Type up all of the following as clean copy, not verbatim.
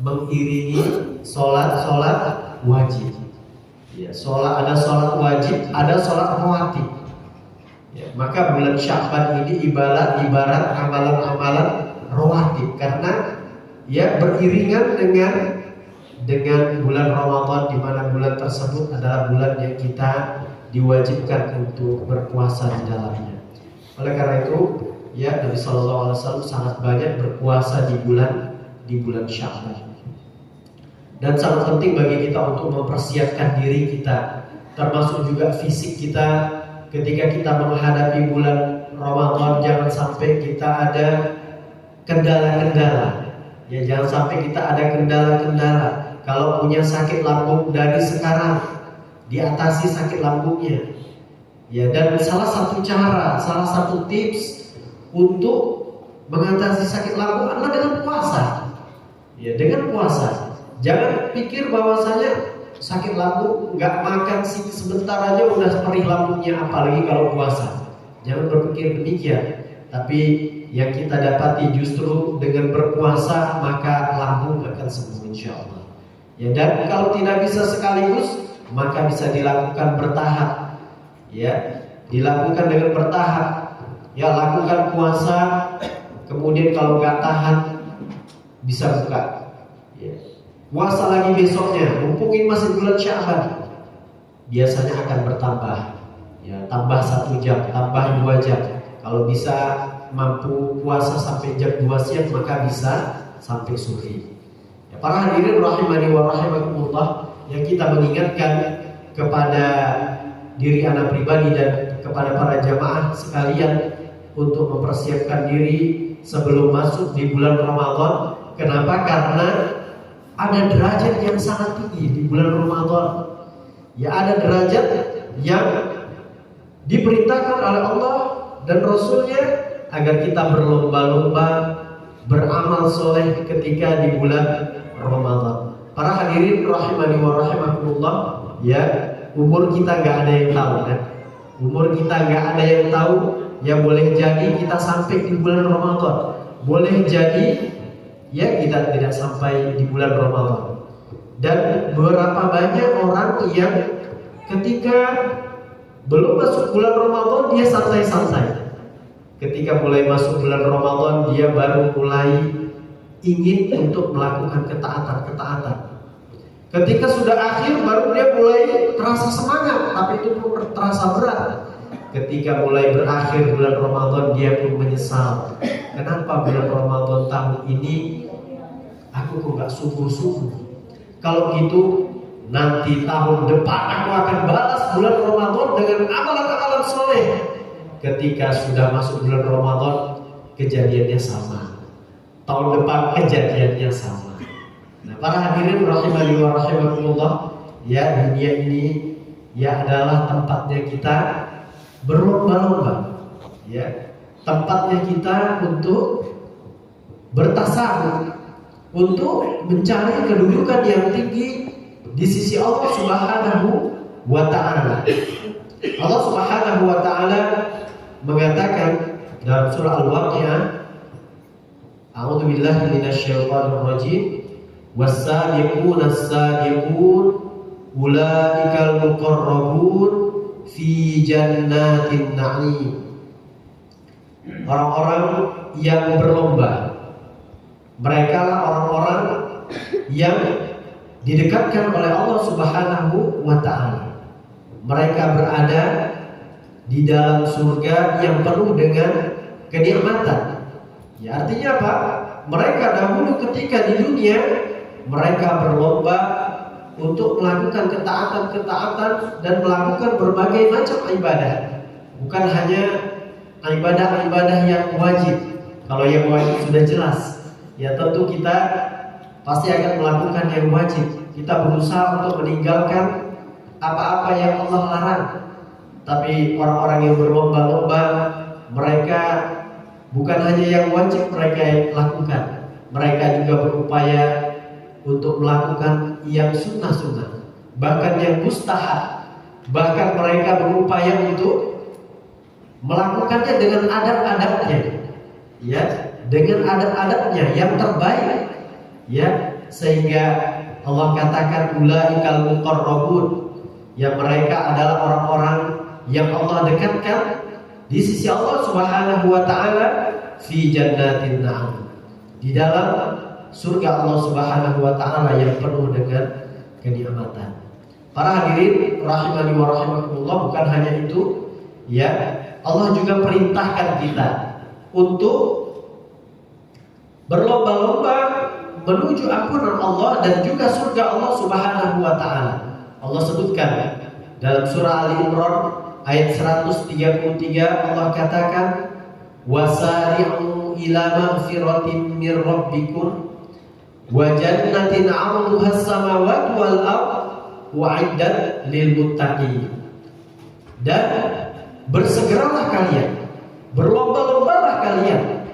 mengiringi sholat wajib. Ya, ada sholat wajib, ada sholat rawatib. Ya, maka bulan Sya'ban ini ibarat amalan-amalan rawatib karena ya beriringan dengan bulan Ramadan, di mana bulan tersebut adalah bulan yang kita diwajibkan untuk berpuasa di dalamnya. Oleh karena itu, ya Nabi Shallallahu Alaihi Wasallam sangat banyak berpuasa di bulan Sya'ban. Dan sangat penting bagi kita untuk mempersiapkan diri kita, termasuk juga fisik kita ketika kita menghadapi bulan Ramadan. Jangan sampai kita ada kendala-kendala. Ya, jangan sampai kita ada kendala-kendala. Kalau punya sakit lambung dari sekarang diatasi sakit lambungnya. Ya, dan salah satu tips untuk mengatasi sakit lambung adalah dengan puasa. Ya, dengan puasa. Jangan pikir bahwasanya sakit lambung nggak makan sih sebentar aja udah perih lambungnya, apalagi kalau puasa. Jangan berpikir demikian. Tapi yang kita dapati justru dengan berpuasa maka lambung akan sembuh insyaallah. Ya, dan kalau tidak bisa sekaligus maka bisa dilakukan bertahap. Ya, dilakukan dengan bertahap. Ya, lakukan puasa, kemudian kalau nggak tahan bisa buka. Ya. Puasa lagi besoknya, mumpungin masih bulan Sya'ban, biasanya akan bertambah. Ya, tambah 1 jam, tambah 2 jam. Kalau bisa mampu puasa sampai jam 2 siang maka bisa sampai sore. Ya, para hadirin rahimani wa rahimakumullah, yang kita mengingatkan kepada diri anak pribadi dan kepada para jamaah sekalian untuk mempersiapkan diri sebelum masuk di bulan Ramadan. Kenapa? Karena ada derajat yang sangat tinggi di bulan Ramadan. Ya, ada derajat yang diperintahkan oleh Allah dan Rasulnya agar kita berlomba-lomba beramal soleh ketika di bulan Ramadan. Para hadirin rahimani wa rahimakumullah, ya, umur kita nggak ada yang tahu kan? Umur kita nggak ada yang tahu. Ya, boleh jadi kita sampai di bulan Ramadan, boleh jadi ya kita tidak sampai di bulan Ramadan. Dan berapa banyak orang yang ketika belum masuk bulan Ramadan dia santai-santai. Ketika mulai masuk bulan Ramadan dia baru mulai ingin untuk melakukan ketaatan. Ketika sudah akhir baru dia mulai terasa semangat, tapi itu pun terasa berat. Ketika mulai berakhir bulan Ramadan dia pun menyesal. Kenapa bulan Ramadan tahun ini aku kok gak sungguh-sungguh? Kalau gitu nanti tahun depan aku akan balas bulan Ramadan dengan amalan-amalan soleh. Ketika sudah masuk bulan Ramadan kejadiannya sama. Tahun depan kejadiannya sama. Nah, para hadirin rahimani wa rahimakumullah, ya, dunia ini ya adalah tempatnya kita berlomba-lomba. Ya, tempatnya kita untuk bertasawuf, untuk mencari kedudukan yang tinggi di sisi Allah Subhanahu wa Ta'ala. Allah Subhanahu wa Ta'ala mengatakan dalam surah Al-Waqi'ah, A'udzu billahi minasyaitonir rajim, was-sabiquna as-sabiqun ulaikal muqarrabun fi jannatin na'im. Orang-orang yang berlomba, mereka lah orang-orang yang didekatkan oleh Allah Subhanahu wa Ta'ala. Mereka berada di dalam surga yang penuh dengan kenikmatan. Ya, artinya apa? Mereka dahulu ketika di dunia mereka berlomba untuk melakukan ketaatan dan melakukan berbagai macam ibadah. Bukan hanya ibadah-ibadah yang wajib. Kalau yang wajib sudah jelas, ya tentu kita pasti akan melakukan yang wajib. Kita berusaha untuk meninggalkan apa-apa yang Allah larang. Tapi orang-orang yang berlomba-lomba, mereka bukan hanya yang wajib mereka lakukan, mereka juga berupaya untuk melakukan yang sunnah-sunnah, bahkan yang mustahab. Bahkan mereka berupaya untuk melakukannya dengan adab-adabnya, ya, dengan adab-adabnya yang terbaik, ya. sehingga Allah katakan ulaikal muqarrabun, yang mereka adalah orang-orang yang Allah dekatkan di sisi Allah Subhanahu wa taala fi jannatin na'im, di dalam surga Allah Subhanahu wa taala yang penuh dengan kenikmatan. Para hadirin rahimani wa rahimakumullah, bukan hanya itu, ya, Allah juga perintahkan kita untuk berlomba-lomba menuju ampunan Allah dan juga surga Allah Subhanahu wa taala. Allah sebutkan dalam surah Ali Imran ayat 133, Allah katakan wasari'u ila maghfiratin mir rabbikum wa jannatin 'arduha as-samawati wal ard wa'iddat lil muttaqin. Dan bersegeralah kalian, berlomba-lombalah kalian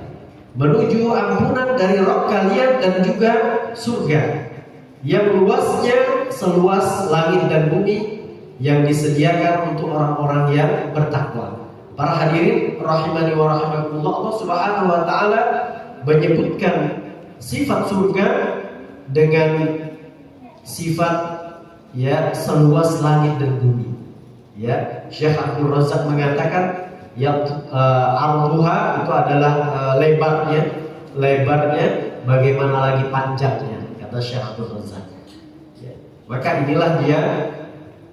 menuju ampunan dari Rabb kalian dan juga surga yang luasnya seluas langit dan bumi, yang disediakan untuk orang-orang yang bertakwa. Para hadirin rahimani wa rahimakumullah, Allah Subhanahu wa taala menyebutkan sifat surga dengan sifat, ya, seluas langit dan bumi. Ya, Syekh Abdul Razak mengatakan yang arduha itu adalah lebarnya bagaimana lagi panjangnya, kata Syekh Abdul Razak. Ya. Maka inilah dia,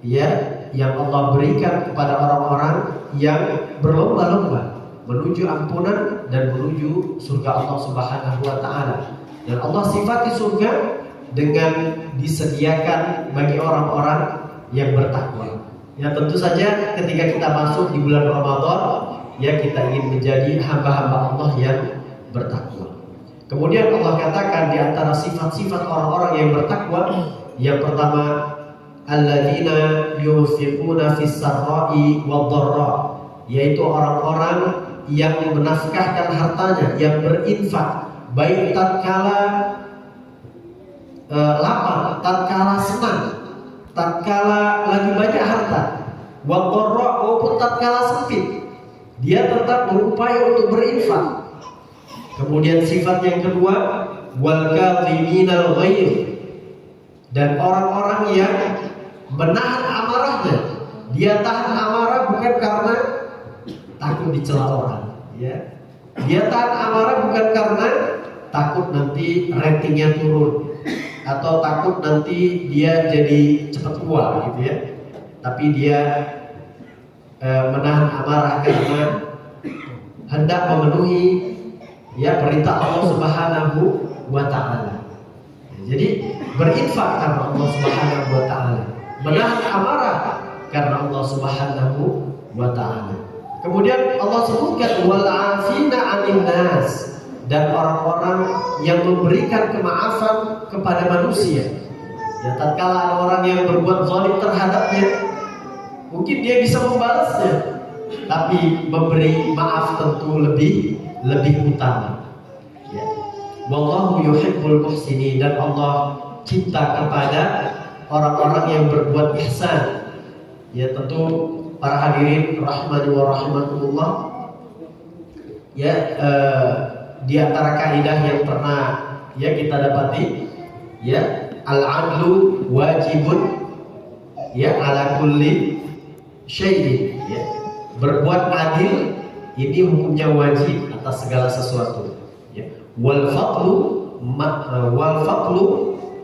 ya, yang Allah berikan kepada orang-orang yang berlomba-lomba menuju ampunan dan menuju surga Allah Subhanahu wa taala. Dan Allah sifati surga dengan disediakan bagi orang-orang yang bertakwa. Ya, tentu saja ketika kita masuk di bulan Ramadan, ya, kita ingin menjadi hamba-hamba Allah yang bertakwa. Kemudian Allah katakan di antara sifat-sifat orang-orang yang bertakwa, yang pertama, alladzina yunfiquna fis sarra'i wad dharra, yaitu orang-orang yang menafkahkan hartanya, yang berinfak baik tatkala lapar, tatkala senang, tatkala lagi banyak harta, wad dharra, maupun tatkala sempit, dia tetap berupaya untuk berinfak. Kemudian sifat yang kedua, wal kadhiminal ghaidh, dan orang-orang yang menahan amarahnya. Dia tahan amarah bukan karena takut dicela orang, ya. Dia tahan amarah bukan karena takut nanti ratingnya turun atau takut nanti dia jadi cepat tua, gitu ya. Tapi dia menahan amarah karena hendak memenuhi, ya, perintah Allah Subhanahu wa taala. Jadi berinfak karena Allah Subhanahu wa taala, menahan amarah karena Allah Subhanahu wa taala. Kemudian Allah sebutkan wal 'afina 'anil nas, dan orang-orang yang memberikan kemaafan kepada manusia. Ya, tatkala ada orang yang berbuat zalim terhadapnya, mungkin dia bisa membalasnya, tapi memberi maaf tentu lebih utama. Ya. Wallahu yuhibbul muhsinin, dan Allah cinta kepada orang-orang yang berbuat ihsan. Ya, tentu para hadirin rahimani wa rahimakumullah, ya, di antara kaidah yang pernah, ya, kita dapati, ya, al-adlu wajibun, ya, ala kulli syai'in, ya. Berbuat adil ini hukumnya wajib atas segala sesuatu, ya. Wal fadlu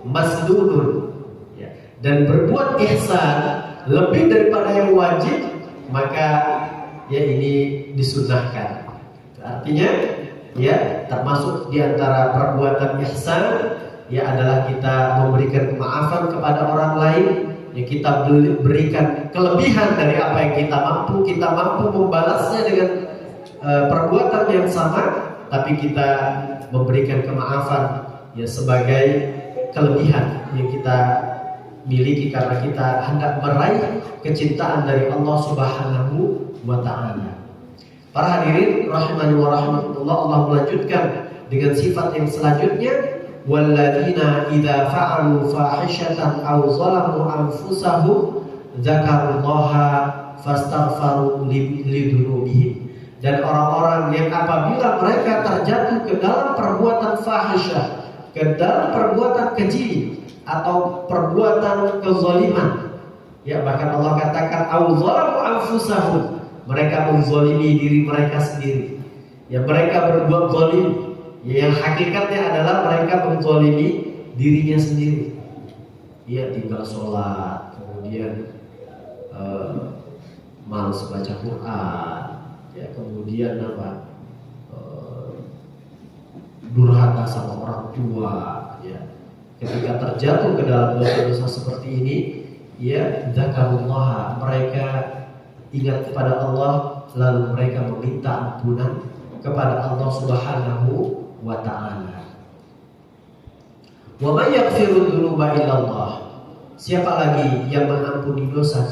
masdudun, ya. Dan berbuat ihsan lebih daripada yang wajib, maka, ya, ini disunnahkan. Artinya, ya, termasuk di antara perbuatan ihsan, ya, adalah kita memberikan kemaafan kepada orang lain, ya, kita berikan kelebihan dari apa yang kita mampu membalasnya dengan perbuatan yang sama, tapi kita memberikan kemaafan, ya, sebagai kelebihan yang kita miliki karena kita hendak meraih kecintaan dari Allah Subhanahu wa taala. Para hadirin rahimani wa rahimakumullah, Allah melanjutkan dengan sifat yang selanjutnya, walladzina idza fa'alu fahishatan aw zalamu anfusahum dzakarullaha fastaghfaru lidunubihim. Dan orang-orang yang apabila mereka terjatuh ke dalam perbuatan fahisyah, ke dalam perbuatan keji atau perbuatan kezaliman. Ya, bahkan Allah katakan auzalu anfusahum, mereka menzalimi diri mereka sendiri. Ya, mereka berbuat zalim. Ya, yang hakikatnya adalah mereka menzalimi dirinya sendiri. Ya, tinggal sholat, kemudian malas baca Quran, ya, kemudian durhaka sama orang tua, ya. Ketika terjatuh ke dalam dosa-dosa seperti ini, ya, dzakarullah, mereka ingat kepada Allah, lalu mereka meminta ampunan kepada Allah Subhanahu wa taala. Wa may yaghfiru dzunuba illallah. Siapa lagi yang mengampuni dosa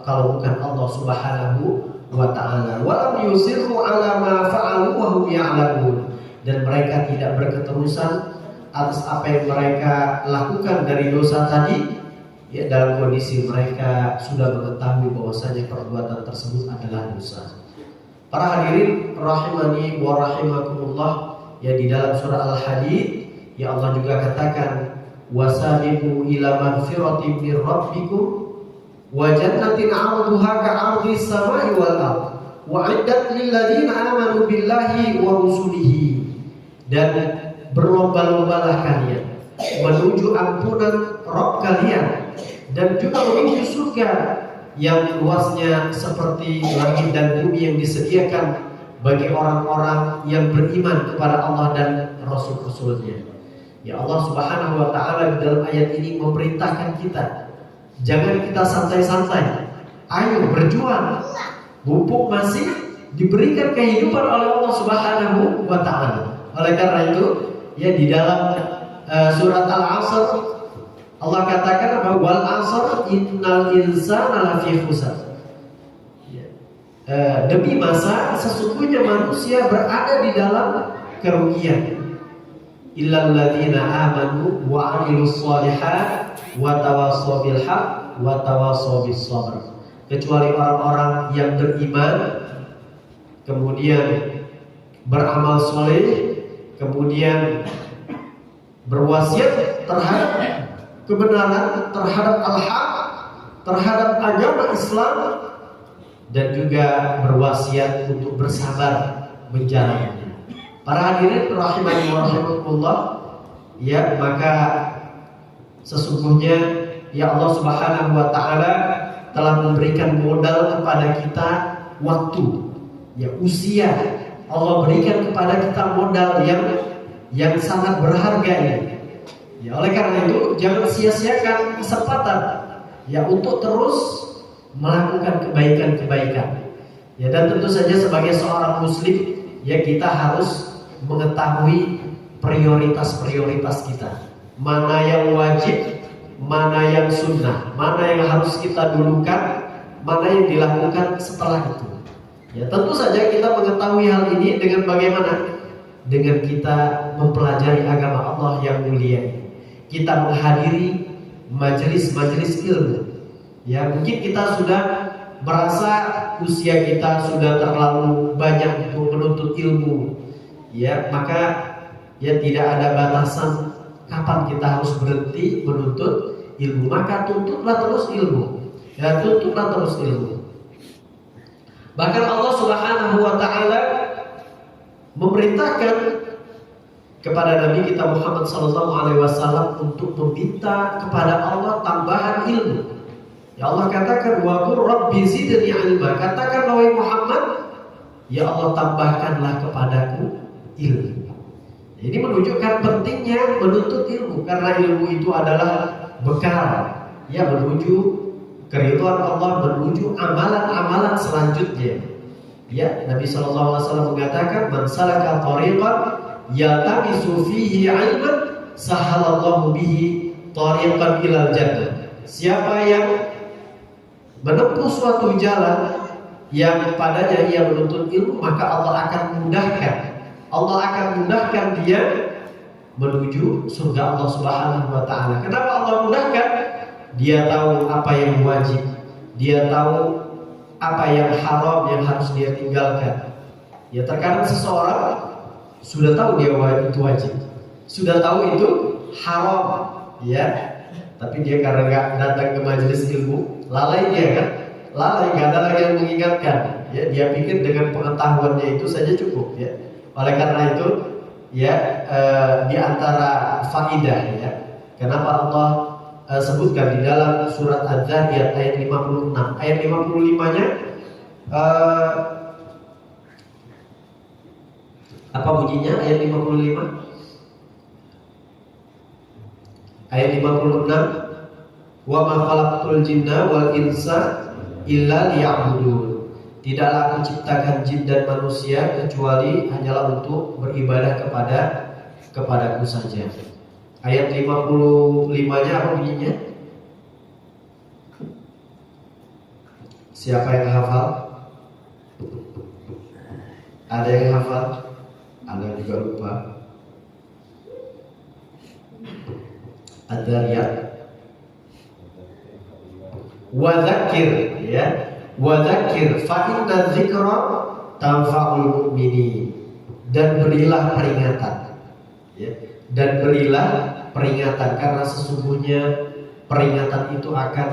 kalau bukan Allah Subhanahu wa taala? Wa lam yusirru ala ma fa'alu wa hum ya'lamun. Dan mereka tidak berketerusan atas apa yang mereka lakukan dari dosa tadi, ya, dalam kondisi mereka sudah mengetahui bahwasanya perbuatan tersebut adalah dosa. Para hadirin rahimani wa rahimakumullah, ya, di dalam surah Al-Hadid, ya, Allah juga katakan wasabiqu ila magfiratin min rabbikum wa jannatin 'arduha ka'ardhis samai wal ardh wa 'iddat lil ladzina amanu billahi wa rusulihi. Dan berlomba-lombalah kalian menuju ampunan Rabb kalian dan juga menuju surga yang luasnya seperti langit dan bumi yang disediakan bagi orang-orang yang beriman kepada Allah dan Rasul-Rasulnya. Ya, Allah Subhanahu wa taala di dalam ayat ini memerintahkan kita, jangan kita santai-santai. Ayo berjuang. Mumpung masih diberikan kehidupan oleh Allah Subhanahu wa taala. Oleh karena itu, ya, di dalam surat Al-Asr Allah katakan bahwa wal asr innal insana lafi khusr. Ya. Demi masa sesungguhnya manusia berada di dalam kerugian. Illal ladzina amanu wa 'amilus shalihat wa tawassaw bil haqq wa tawassaw bis sabr. Kecuali orang-orang yang beriman, kemudian beramal soleh, kemudian berwasiat terhadap kebenaran, terhadap al-haq, terhadap agama Islam, dan juga berwasiat untuk bersabar menjalannya. Para hadirin rahimani wa rahimakumullah, ya, maka sesungguhnya ya Allah Subhanahu wa taala telah memberikan modal kepada kita waktu, ya, usia. Allah berikan kepada kita modal yang sangat berharga ini. Ya, oleh karena itu jangan sia-siakan kesempatan, ya, untuk terus melakukan kebaikan-kebaikan. Ya, dan tentu saja sebagai seorang muslim, ya, kita harus mengetahui prioritas-prioritas kita. Mana yang wajib, mana yang sunnah, mana yang harus kita dulukan, mana yang dilakukan setelah itu. Ya, tentu saja kita mengetahui hal ini dengan bagaimana? Dengan kita mempelajari agama Allah yang mulia. Kita menghadiri majelis-majelis ilmu. Ya, mungkin kita sudah merasa usia kita sudah terlalu banyak untuk menuntut ilmu. Ya, maka ya tidak ada batasan kapan kita harus berhenti menuntut ilmu. Maka tuntutlah terus ilmu. Ya, tuntutlah terus ilmu. Bahkan Allah Subhanahu wa taala memerintahkan kepada Nabi kita Muhammad sallallahu alaihi wasallam untuk meminta kepada Allah tambahan ilmu. Ya, Allah katakan wa qur rabbi zidni ilma. Katakan wahai Muhammad, ya Allah tambahkanlah kepadaku ilmu. Ini menunjukkan pentingnya menuntut ilmu, karena ilmu itu adalah bekal, ya, menuju keridhaan Allah, menuju amalan-amalan selanjutnya. Ya, Nabi sallallahu alaihi wasallam mengatakan man salaka tariqan yaltamisu fihi 'ilman sahalallahu bihi tariqan ilal jannah. Siapa yang menempuh suatu jalan yang padanya ia menuntut ilmu, maka Allah akan mudahkan dia menuju surga Allah Subhanahu wa taala. Kenapa Allah mudahkan? Dia tahu apa yang wajib, dia tahu apa yang haram yang harus dia tinggalkan. Ya, terkadang seseorang sudah tahu dia itu wajib, sudah tahu itu haram, ya. Tapi dia karena nggak datang ke majelis ilmu, lalai dia kan, lalai, nggak ada lagi yang mengingatkan. Ya, dia pikir dengan pengetahuannya itu saja cukup, ya. Oleh karena itu, ya, di antara faidah, ya, kenapa Allah sebutkan di dalam surat Az-Zariyat ayat 56, ayat 55-nya apa bunyinya ayat 55? Ayat 56, wa ma khalaqtul jinna wal insa illa liya'budun. Tidaklah aku ciptakan jin dan manusia kecuali hanyalah untuk beribadah kepadaku saja. Ayat 55-nya apa bunyinya? Siapa yang hafal? Ada yang hafal? Ada yang juga lupa? Ad-Dariyat. Wadzakir, ya. Wadzakir fa inna dzikra tanfa'ul mu'minin. Dan berilah peringatan, ya. Dan berilah peringatan karena sesungguhnya peringatan itu akan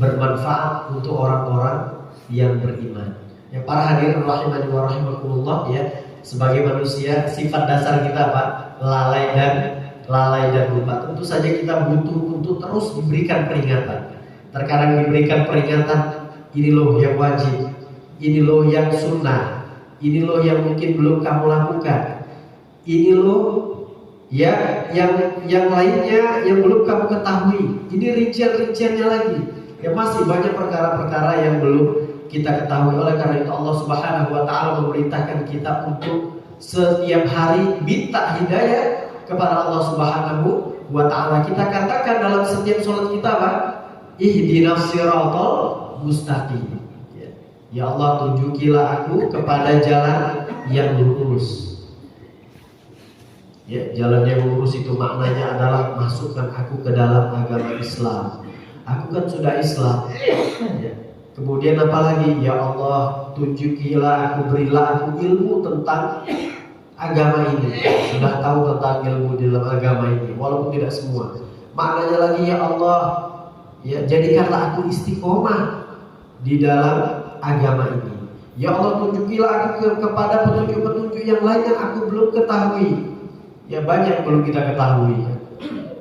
bermanfaat untuk orang-orang yang beriman. Ya, para hadirin rahimani wa rahimakumullah, ya. Sebagai manusia sifat dasar kita apa? Lalai dan lupa. Tentu saja kita butuh untuk terus diberikan peringatan. Terkadang diberikan peringatan, ini loh yang wajib, ini loh yang sunnah, ini loh yang mungkin belum kamu lakukan, ini loh ya yang lainnya yang belum kamu ketahui. Ini rincian-rinciannya lagi. Ya, masih banyak perkara-perkara yang belum kita ketahui. Oleh karena itu Allah Subhanahu wa taala memerintahkan kita untuk setiap hari minta hidayah kepada Allah Subhanahu wa taala. Kita katakan dalam setiap sholat kita apa? Ihdinas siratal mustaqim. Ya Allah, tunjukilah aku kepada jalan yang lurus. Ya, jalan yang lurus itu maknanya adalah masukkan aku ke dalam agama Islam. Aku kan sudah Islam. Ya. Kemudian apalagi? Ya Allah, tunjukilah aku, berilah aku ilmu tentang agama ini. Sudah tahu tentang ilmu di dalam agama ini, walaupun tidak semua. Maknanya lagi, ya Allah, ya, jadikanlah aku istiqomah di dalam agama ini. Ya Allah, tunjukilah aku kepada petunjuk-petunjuk yang lain yang aku belum ketahui. Ya, banyak belum kita ketahui.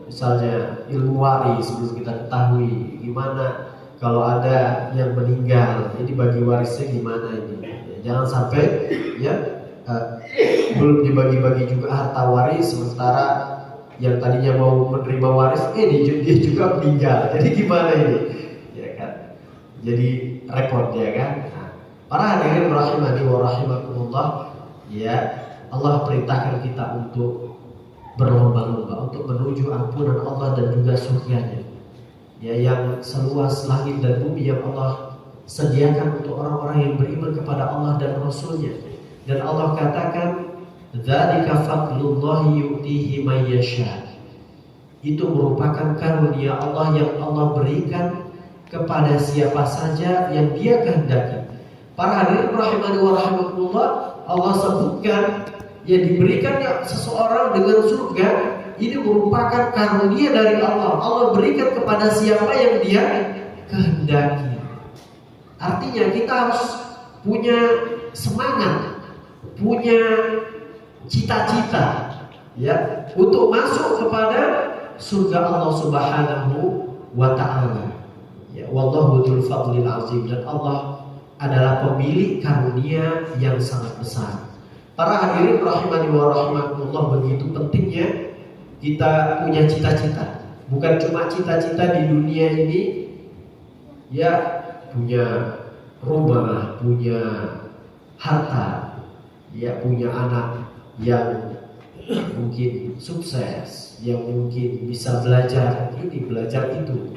Misalnya ilmu waris belum kita ketahui. Gimana kalau ada yang meninggal, jadi bagi warisnya gimana ini? Ya, jangan sampai ya belum dibagi-bagi juga harta waris, sementara yang tadinya mau menerima waris, dia juga meninggal. Jadi gimana ini? Ya kan? Jadi repot, ya kan? Nah, para hadirin rahimani wa rahimakumullah, ya, Allah perintahkan kita untuk berlomba-lomba untuk menuju ampunan Allah dan juga surganya, ya, yang seluas langit dan bumi yang Allah sediakan untuk orang-orang yang beriman kepada Allah dan Rasulnya. Dan Allah katakan, dzalika fadlullahi yu'tihi may yasha. Itu merupakan karunia Allah yang Allah berikan kepada siapa saja yang Dia kehendaki. Para hadirin rahimani wa rahimakumullah, Allah sebutkan ya, diberikannya seseorang dengan surga ini merupakan karunia dari Allah. Allah berikan kepada siapa yang Dia kehendaki. Artinya kita harus punya semangat, punya cita-cita, ya, untuk masuk kepada surga Allah Subhanahu wa taala. Ya, wallahu dzul fadlil azim. Dan Allah adalah pemilik karunia yang sangat besar. Para hadirin rahimani wa rahimakumullah, begitu pentingnya kita punya cita-cita. Bukan cuma cita-cita di dunia ini, ya, punya rumah, punya harta, ya, punya anak yang mungkin sukses, yang mungkin bisa belajar ini, belajar itu.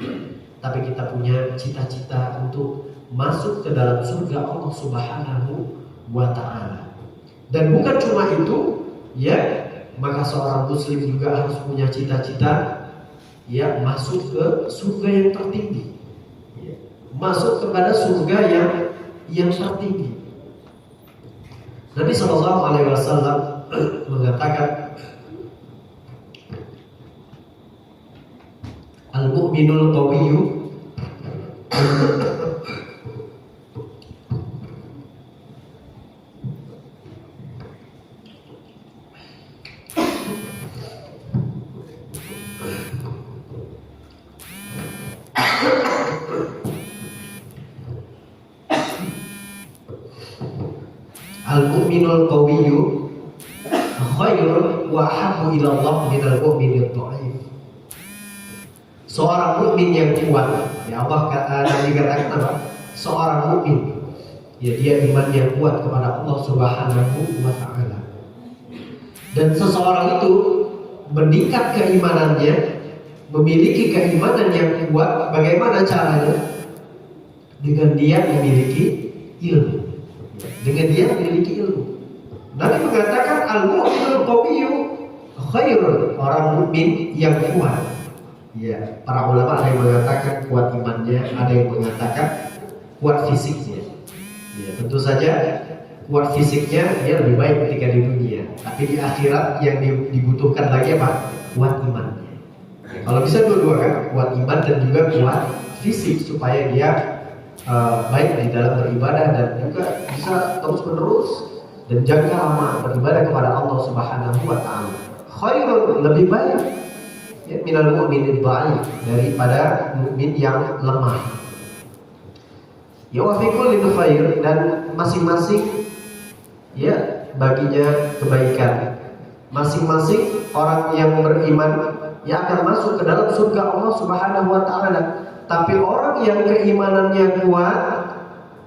Tapi kita punya cita-cita untuk masuk ke dalam surga Allah Subhanahu wa taala. Dan bukan cuma itu, ya, maka seorang muslim juga harus punya cita-cita, ya, masuk ke surga yang tertinggi, ya, masuk kepada surga yang tertinggi. Nabi Shallallahu Alaihi Wasallam mengatakan, Al-mu'minul qawiyyu Al-mu'minul qawiyyu khairun wa ahabbu ila Allah minal mu'minid dha'if. Seorang mukmin yang kuat, ya Allah dikatakan apa? Seorang mukmin, ya dia iman yang kuat kepada Allah Subhanahu wa taala. Dan seseorang itu meningkat keimanannya, memiliki keimanan yang kuat. Bagaimana caranya? Dengan dia memiliki ilmu. Dengan dia memiliki ilmu. Nabi mengatakan al-mu'minul qawiyyu khairun, orang mukmin yang kuat. Ya, para ulama ada yang mengatakan kuat imannya, ada yang mengatakan kuat fisiknya. Ya, tentu saja kuat fisiknya dia lebih baik ketika di dunia. Tapi di akhirat yang dibutuhkan lagi apa? Kuat imannya. Ya, kalau bisa dua-dua kan, kuat iman dan juga kuat fisik supaya dia baik di dalam beribadah dan juga bisa terus-menerus dan jangka lama beribadah kepada Allah Subhanahu wa taala. Khairun, lebih baik ya minal mu'minid dha'if, daripada mukmin yang lemah. Ya wa fi kulli khair, dan masing-masing ya baginya kebaikan. Masing-masing orang yang beriman ya akan masuk ke dalam surga Allah Subhanahu wa taala. Tapi orang yang keimanannya kuat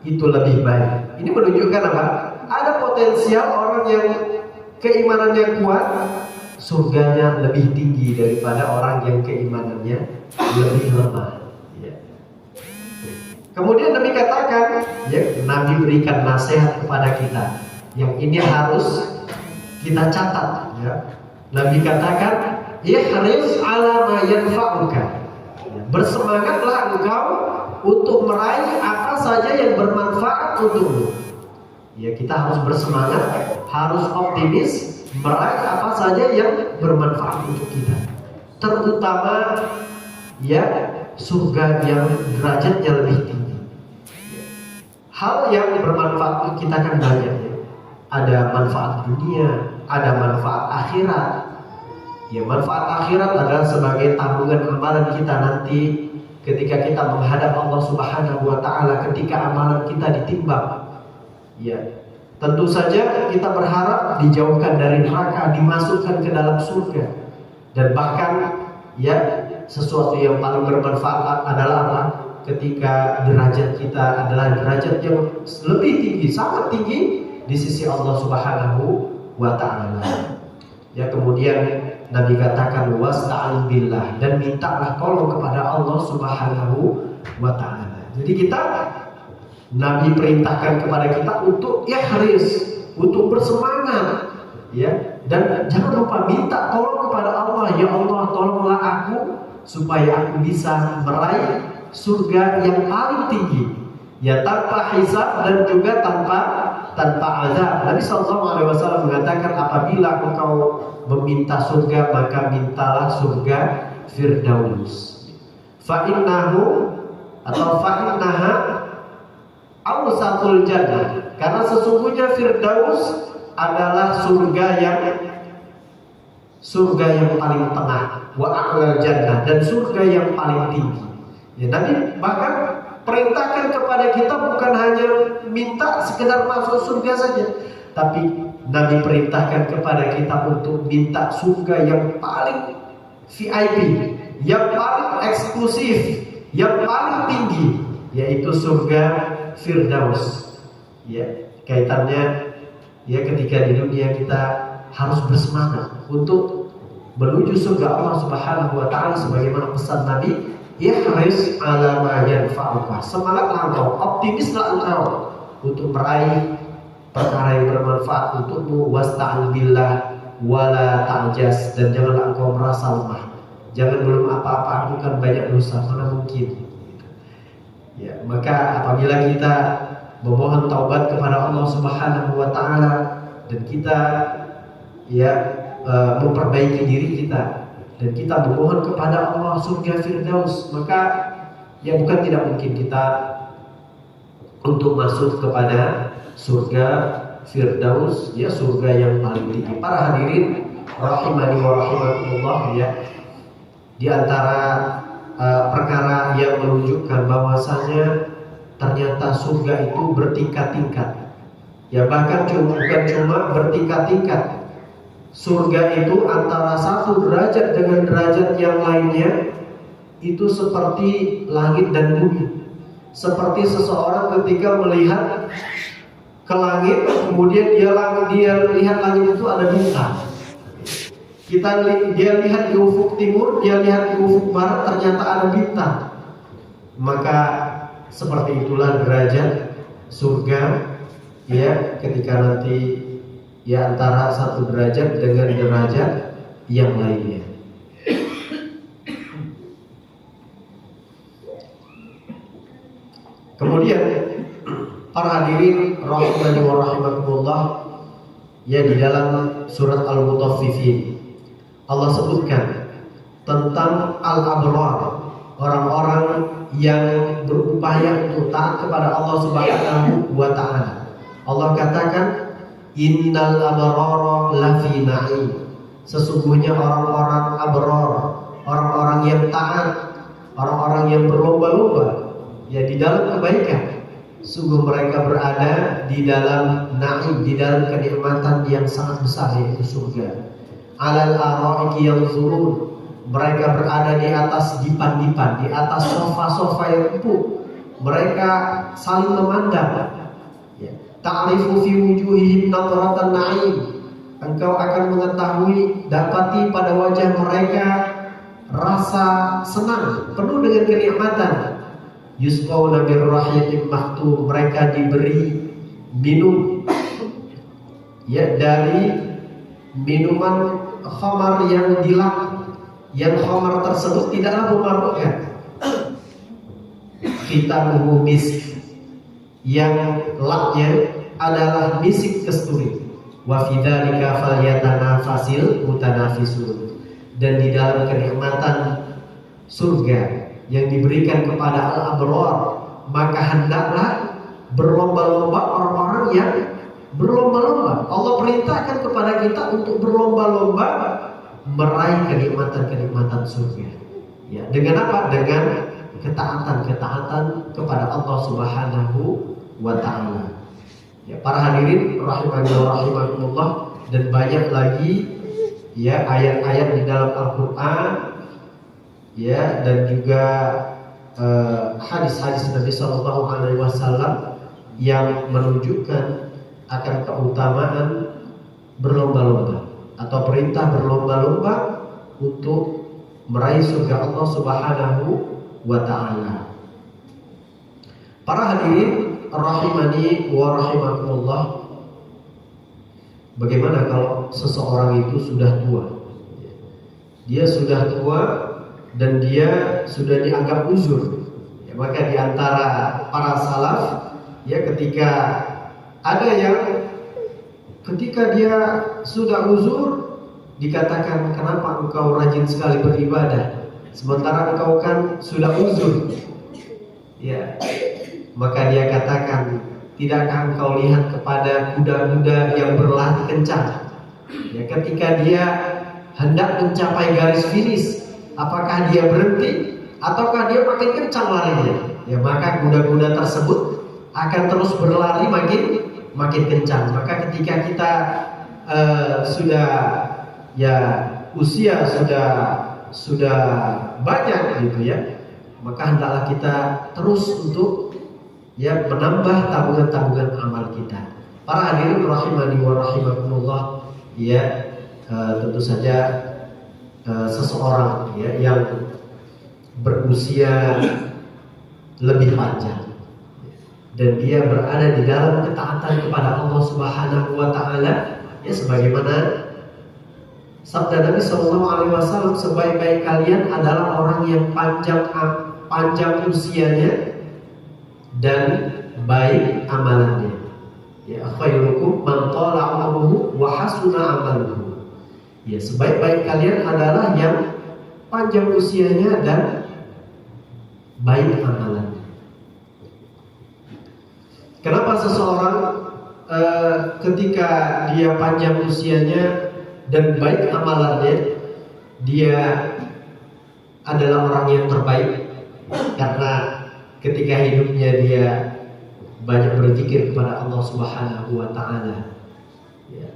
itu lebih baik. Ini menunjukkan apa? Ada potensial orang yang keimanannya kuat, surganya lebih tinggi daripada orang yang keimanannya lebih lemah. Ya. Kemudian Nabi katakan, ya, Nabi berikan nasihat kepada kita. Yang ini harus kita catat. Ya. Nabi katakan, ihris ala ma yanfa'uka. Bersemangatlah engkau untuk meraih apa saja yang bermanfaat untukmu. Ya, kita harus bersemangat, harus optimis, meraih apa saja yang bermanfaat untuk kita. Terutama ya surga yang derajatnya lebih tinggi. Hal yang bermanfaat untuk kita kan banyak ya. Ada manfaat dunia, ada manfaat akhirat. Ya, manfaat akhirat adalah sebagai tabungan amalan kita nanti ketika kita menghadap Allah Subhanahu wa taala, ketika amalan kita ditimbang. Ya, tentu saja kita berharap dijauhkan dari neraka, dimasukkan ke dalam surga. Dan bahkan ya sesuatu yang paling bermanfaat adalah apa? Ketika derajat kita adalah derajat yang lebih tinggi, sangat tinggi di sisi Allah Subhanahu wa taala. Ya, kemudian Nabi katakan wasta'in billah, dan mintalah tolong kepada Allah Subhanahu wa taala. Jadi kita, Nabi perintahkan kepada kita untuk ihris, untuk bersemangat, ya, dan jangan lupa minta tolong kepada Allah. Ya Allah, tolonglah aku supaya aku bisa meraih surga yang paling tinggi, ya, tanpa hisab dan juga tanpa azab. Nabi SAW mengatakan, apabila engkau meminta surga, maka mintalah surga Firdaus. Fa'innahu atau fa'innaha awsatul jannah, karena sesungguhnya Firdaus adalah surga yang paling tengah, wa a'lal jannah, dan surga yang paling tinggi. Ya, Nabi bahkan perintahkan kepada kita bukan hanya minta sekedar masuk surga saja, tapi Nabi perintahkan kepada kita untuk minta surga yang paling VIP, yang paling eksklusif, yang paling tinggi, yaitu surga Firdaus. Ya, kaitannya ya ketika di dunia kita harus bersemangat untuk menuju surga Allah Subhanahu wa taala sebagaimana pesan Nabi, ihris ala ma yanfa'uka. Semangatlah engkau, optimislah engkau untuk meraih perkara yang bermanfaat untukmu. Wasta'in billah wala ta'jas, dan janganlah engkau merasa lemah. Jangan belum apa-apa aku kan banyak dosa, mana mungkin. Ya, maka apabila kita memohon taubat kepada Allah Subhanahu wa taala dan kita ya memperbaiki diri kita dan kita memohon kepada Allah surga Firdaus, maka ya bukan tidak mungkin kita untuk masuk kepada surga Firdaus, ya surga yang paling tinggi. Para hadirin rahimani wa rahimakumullah, ya, di antara perkara yang menunjukkan bahwasanya ternyata surga itu bertingkat-tingkat. Ya bahkan bukan cuma bertingkat-tingkat. Surga itu antara satu derajat dengan derajat yang lainnya itu seperti langit dan bumi. Seperti seseorang ketika melihat ke langit, kemudian dia lihat langit itu ada bintang. Dia lihat di ufuk timur, dia lihat di ufuk barat, ternyata ada bintang. Maka seperti itulah derajat surga, ya, ketika nanti ya antara satu derajat dengan derajat yang lainnya. Kemudian para hadirin rahimani wa rahimakumullah, ya, di dalam surat Al-Mutaffifin Allah sebutkan tentang al-abrar, orang-orang yang berupaya untuk taat kepada Allah Subhanahu wa taala. Allah katakan innal abrara lafi na'im. Sesungguhnya orang-orang abrar, orang-orang yang taat, orang-orang yang berlomba-lomba ya di dalam kebaikan, sungguh mereka berada di dalam na'im, di dalam kenikmatan yang sangat besar, yaitu surga. Alal araiki yanzurun, mereka berada di atas dipan-dipan, di atas sofa-sofa yang empuk. Mereka saling memandang. Ya. Ta'rifu fi wujuhihim nadratan na'im. Engkau akan mengetahui, dapati pada wajah mereka rasa senang, penuh dengan kenikmatan. Yusqawna bir rahiqin mahtum, mereka diberi minum ya dari minuman khamar yang dilak, yang khamar tersebut tidaklah memabukkan. Khitamuhu misk, yang laknya adalah misik kasturi. Wa fi dzalika falyatanafasil mutanafisun, dan di dalam kenikmatan surga yang diberikan kepada al-abrar, maka hendaklah berlomba-lomba orang-orang yang berlomba-lomba. Allah perintahkan kepada kita untuk berlomba-lomba meraih kenikmatan-kenikmatan surga. Ya, dengan apa? Dengan ketaatan-ketaatan kepada Allah Subhanahu wa taala. Ya, para hadirin rahimani wa rahimakumullah, dan banyak lagi ya ayat-ayat di dalam Al-Qur'an ya, dan juga hadis-hadis Nabi Sallallahu Alaihi Wasallam yang menunjukkan akan keutamaan berlomba-lomba atau perintah berlomba-lomba untuk meraih surga Allah Subhanahu wa taala. Para hadirin rahimani wa rahimakumullah, bagaimana kalau seseorang itu sudah tua? Dia sudah tua dan dia sudah dianggap uzur. Ya, maka di antara para salaf ya, ketika ada yang ketika dia sudah uzur dikatakan, kenapa engkau rajin sekali beribadah sementara engkau kan sudah uzur? Ya, maka dia katakan, tidakkah engkau lihat kepada kuda-kuda yang berlari kencang? Ya, ketika dia hendak mencapai garis finish, apakah dia berhenti ataukah dia makin kencang larinya? Ya, maka kuda-kuda tersebut akan terus berlari makin kencang. Maka ketika kita sudah ya usia sudah banyak gitu ya, maka hendaklah kita terus untuk ya menambah tabungan-tabungan amal kita. Para hadirin rahimani wa rahimakumullah, ya tentu saja seseorang ya yang berusia lebih panjang dan dia berada di dalam ketaatan kepada Allah Subhanahu wa taala, ya sebagaimana sabda Nabi Sallallahu Alaihi Wasallam, sebaik-baik kalian adalah orang yang panjang usianya dan baik amalannya. Ya, khairukum man tala umruhu wa hasuna amaluhu. Ya, sebaik-baik kalian adalah yang panjang usianya dan baik amalannya. Kenapa seseorang ketika dia panjang usianya dan baik amalannya, dia adalah orang yang terbaik? Karena ketika hidupnya dia banyak berzikir kepada Allah Subhanahu wa Ta'ala, ya,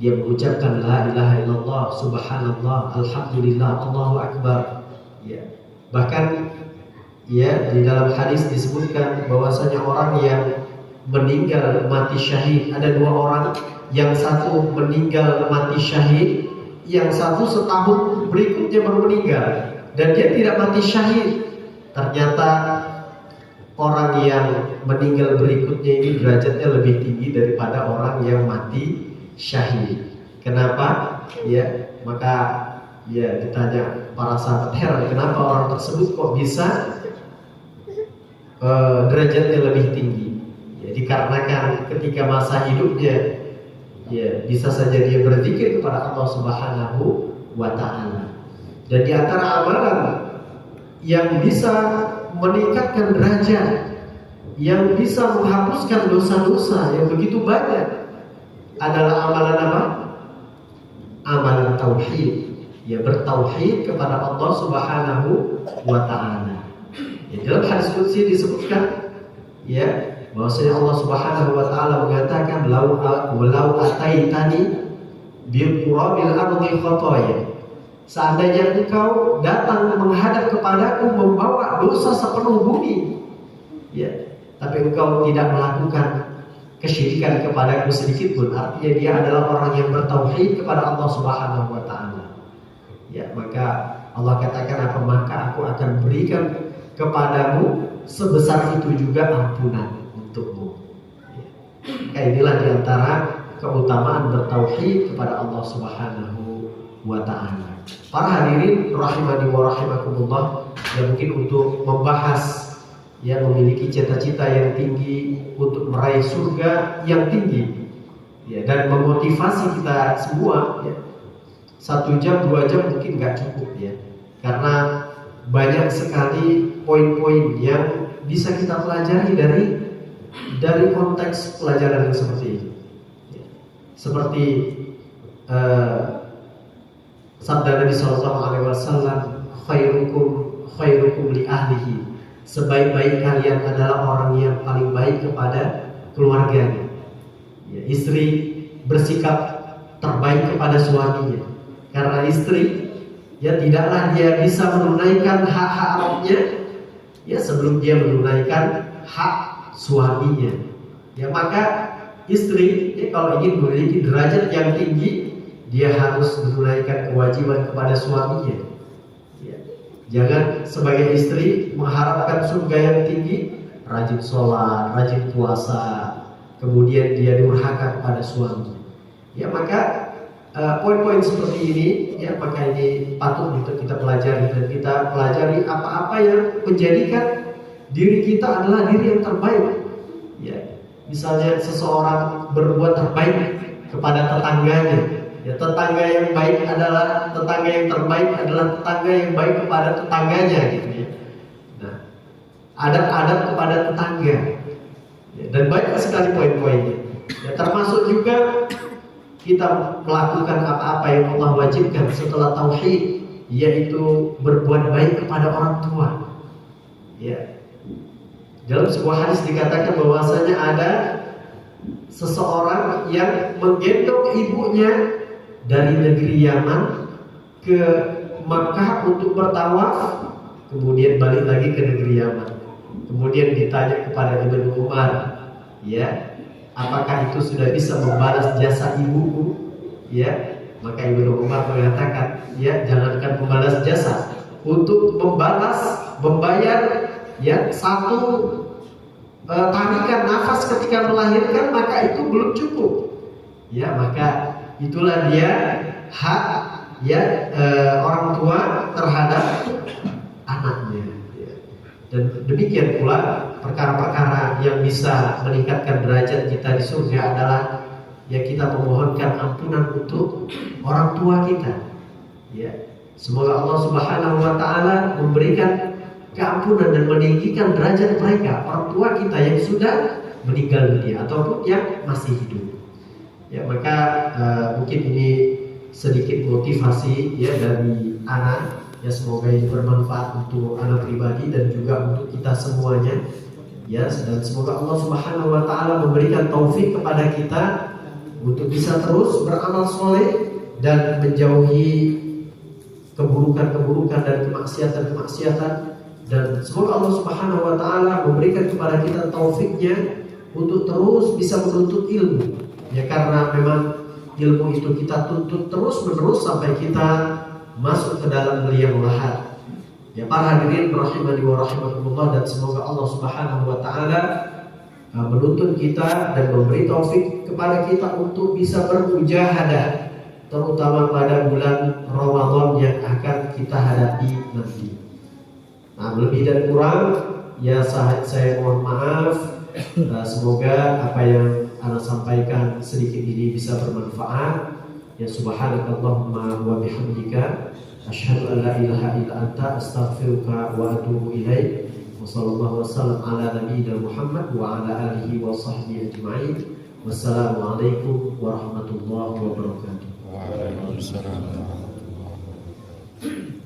dia mengucapkan la ilaha illallah, subhanallah, alhamdulillah, Allahu akbar, ya. Bahkan ya di dalam hadis disebutkan bahwasanya orang yang meninggal mati syahid, ada dua orang, yang satu meninggal mati syahid, yang satu setahun berikutnya baru meninggal, dan dia tidak mati syahid. Ternyata orang yang meninggal berikutnya ini derajatnya lebih tinggi daripada orang yang mati syahid. Kenapa? Ya, maka ya ditanya para sahabat, heran kenapa orang tersebut kok bisa derajatnya lebih tinggi? Ya, dikarenakan ketika masa hidupnya ya bisa saja dia berzikir kepada Allah Subhanahu wa Ta'ala. Dan di antara amalan yang bisa meningkatkan derajat, yang bisa menghapuskan dosa-dosa yang begitu banyak adalah amalan apa? Amalan tauhid. Ya, bertauhid kepada Allah Subhanahu wa Ta'ala. Ya, dalam hadis qudsi disebutkan ya bahwasanya Allah Subhanahu wa Ta'ala mengatakan walau ataitani bil qurabil ardi khataya. Seandainya engkau datang menghadap kepadaku membawa dosa sepenuh bumi, ya, tapi engkau tidak melakukan kesyirikan kepadaku sedikit pun, artinya dia adalah orang yang bertauhid kepada Allah Subhanahu wa Ta'ala. Ya, maka Allah katakan apa? Maka aku akan berikan kepadamu sebesar itu juga ampunan untukmu. Ya. Maka inilah diantara keutamaan bertauhid kepada Allah Subhanahu wa Ta'ala. Para hadirin rahimani wa rahimakumullah, ya mungkin untuk membahas ya memiliki cita-cita yang tinggi untuk meraih surga yang tinggi, ya, dan memotivasi kita semua, ya, 1 jam 2 jam mungkin nggak cukup, ya, karena banyak sekali poin-poin yang bisa kita pelajari dari konteks pelajaran yang seperti ini, ya. Seperti sabda Nabi Sallallahu Alaihi Wasallam, khairukum li ahlihi. Sebaik-baik kalian adalah orang yang paling baik kepada keluarganya. Ya, istri bersikap terbaik kepada suaminya, karena istri ya tidaklah dia bisa menunaikan hak-hak Rabbnya ya sebelum dia menunaikan hak suaminya. Ya, maka istri ya, kalau ingin memiliki derajat yang tinggi, dia harus menunaikan kewajiban kepada suaminya. Ya. Jangan sebagai istri mengharapkan surga yang tinggi, rajin sholat, rajin puasa, kemudian dia durhaka kepada suami. Ya, maka poin-poin seperti ini, ya, maka ini patut untuk kita pelajari, dan kita pelajari apa-apa yang menjadikan diri kita adalah diri yang terbaik. Ya, misalnya seseorang berbuat terbaik kepada tetangganya. Ya, tetangga yang baik adalah tetangga yang terbaik adalah tetangga yang baik kepada tetangganya, gitu ya. Nah, adab-adab kepada tetangga, ya, dan banyak sekali poin-poinnya. Ya, termasuk juga kita melakukan apa-apa yang Allah wajibkan setelah tauhid, yaitu berbuat baik kepada orang tua. Ya, dalam sebuah hadis dikatakan bahwasanya ada seseorang yang menggendong ibunya dari negeri Yaman ke Makkah untuk bertawaf, kemudian balik lagi ke negeri Yaman. Kemudian ditanya kepada Ibnu Umar, ya, apakah itu sudah bisa membalas jasa ibuku? Ya, maka Ibnu Umar mengatakan, ya, jangankan membalas jasa, untuk membayar ya satu tarikan nafas ketika melahirkan, maka itu belum cukup. Ya, maka itulah dia hak ya orang tua terhadap anaknya. Ya. Dan demikian pula perkara-perkara yang bisa meningkatkan derajat kita di surga adalah ya kita memohonkan ampunan untuk orang tua kita. Ya, Semoga Allah Subhanahu wa taala memberikan keampunan dan meninggikan derajat mereka, orang tua kita yang sudah meninggal dunia ataupun yang masih hidup. Ya, maka mungkin ini sedikit motivasi ya dari anak. Ya, semoga ini bermanfaat untuk anak pribadi dan juga untuk kita semuanya. Ya, dan semoga Allah Subhanahu wa taala memberikan taufik kepada kita untuk bisa terus beramal soleh dan menjauhi keburukan-keburukan dan kemaksiatan-kemaksiatan, dan semoga Allah Subhanahu wa taala memberikan kepada kita taufiknya untuk terus bisa menuntut ilmu. Ya, karena memang ilmu itu kita tuntut terus-menerus sampai kita masuk ke dalam liang lahat. Ya, para hadirin rahimani wa rahimakumullah, dan semoga Allah Subhanahu wa taala menuntun kita dan memberi taufik kepada kita untuk bisa bermujahadah, terutama pada bulan Ramadan yang akan kita hadapi nanti. Nah, lebih dan kurang ya saya mohon maaf. Semoga apa yang Ana sampaikan sedikit ini bisa bermanfaat. Ya, subhanakallahumma wa bihamdika asyhadu an la ilaha illa anta astaghfiruka wa atubu ilaik. Wa sallallahu wasallam ala nabiyyina Muhammad wa ala alihi wa sahbihi ajma'in. Wassalamualaikum warahmatullahi wabarakatuh. Waalaikumsalam warahmatullahi wabarakatuh.